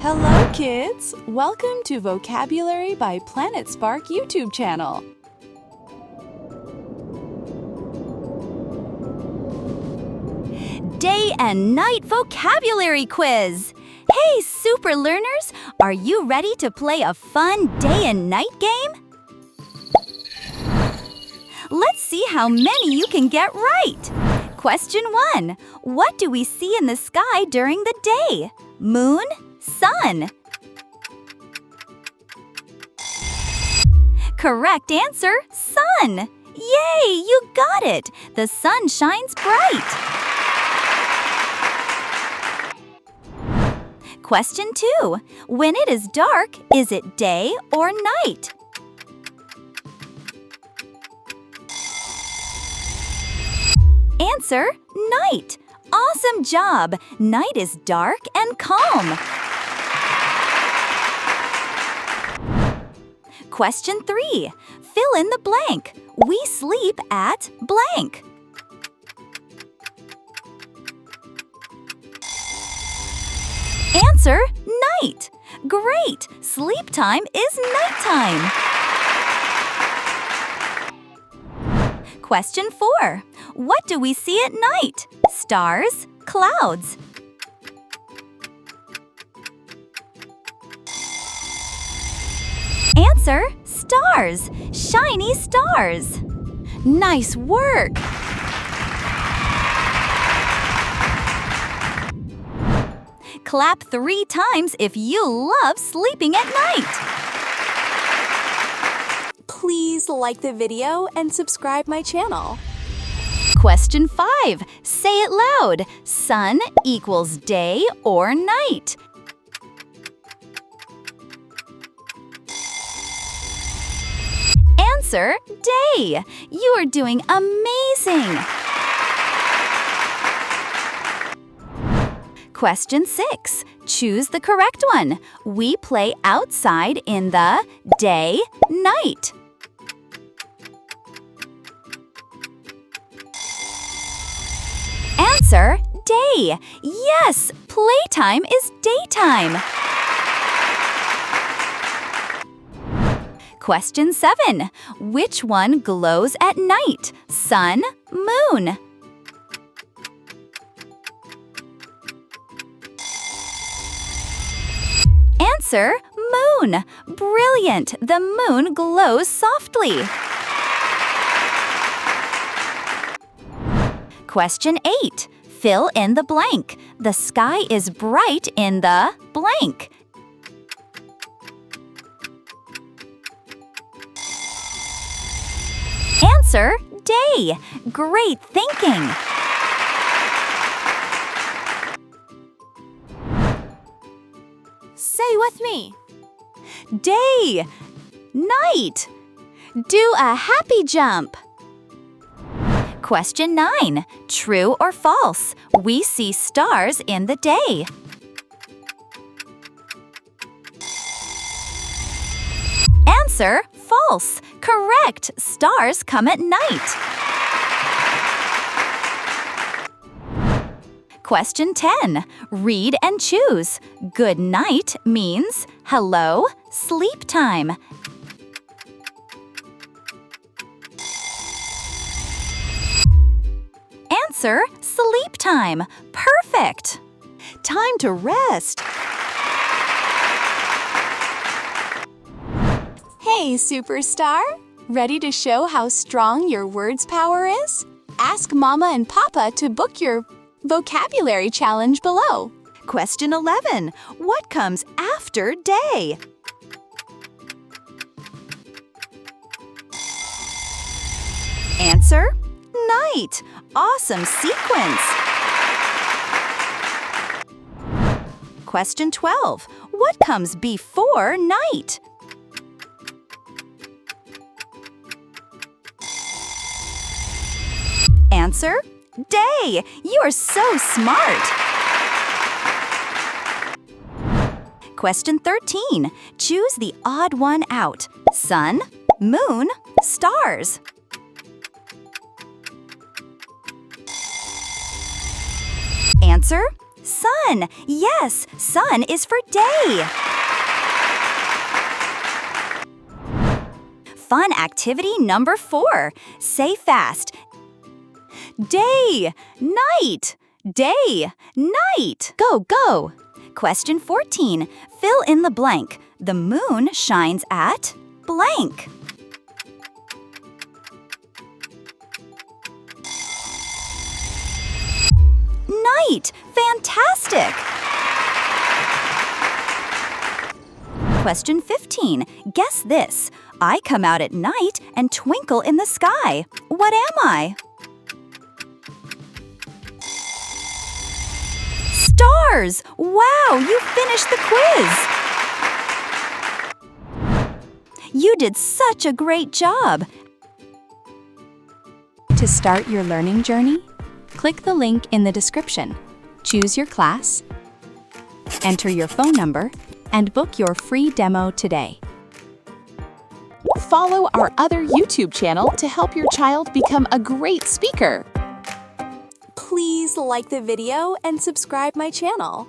Hello, kids! Welcome to Vocabulary by Planet Spark YouTube channel. Day and night vocabulary quiz! Hey, super learners! Are you ready to play a fun day and night game? Let's see how many you can get right! Question 1. What do we see in the sky during the day? Moon? Sun? Correct answer, sun! Yay, you got it! The sun shines bright! Question 2. When it is dark, is it day or night? Answer, night. Awesome job! Night is dark and calm. Question 3. Fill in the blank. We sleep at blank. Answer, night. Great! Sleep time is nighttime. Question 4. What do we see at night? Stars, clouds? Answer, stars. Shiny stars. Nice work! Clap 3 times if you love sleeping at night. Please like the video and subscribe my channel. Question 5. Say it loud. Sun equals day or night? Answer, day. You are doing amazing. Question 6. Choose the correct one. We play outside in the day, night. Answer, day. Yes, playtime is daytime. Question 7. Which one glows at night? Sun, moon? Answer, moon. Brilliant! The moon glows softly. Question 8. Fill in the blank. The sky is bright in the blank. Answer, day. Great thinking. Say with me. Day. Night. Do a happy jump. Question 9. True or false? We see stars in the day. Answer, false. Correct. Stars come at night. Question 10. Read and choose. Good night means hello, sleep time. Answer, sleep time. Perfect. Time to rest. Hey, superstar! Ready to show how strong your words power is? Ask Mama and Papa to book your vocabulary challenge below. Question 11. What comes after day? Answer, night. Awesome sequence. Question 12. What comes before night? Answer, day. You are so smart. Question 13. Choose the odd one out. Sun, moon, stars. Answer, Sun. Yes, sun is for day. Fun activity number 4. Say fast. Day, night, day, night. Go, go. Question 14. Fill in the blank. The moon shines at blank. Night. Fantastic. Question 15. Guess this. I come out at night and twinkle in the sky. What am I? Stars! Wow, you finished the quiz! You did such a great job. To start your learning journey, click the link in the description. Choose your class, enter your phone number, and book your free demo today. Follow our other YouTube channel to help your child become a great speaker. Please like the video and subscribe my channel.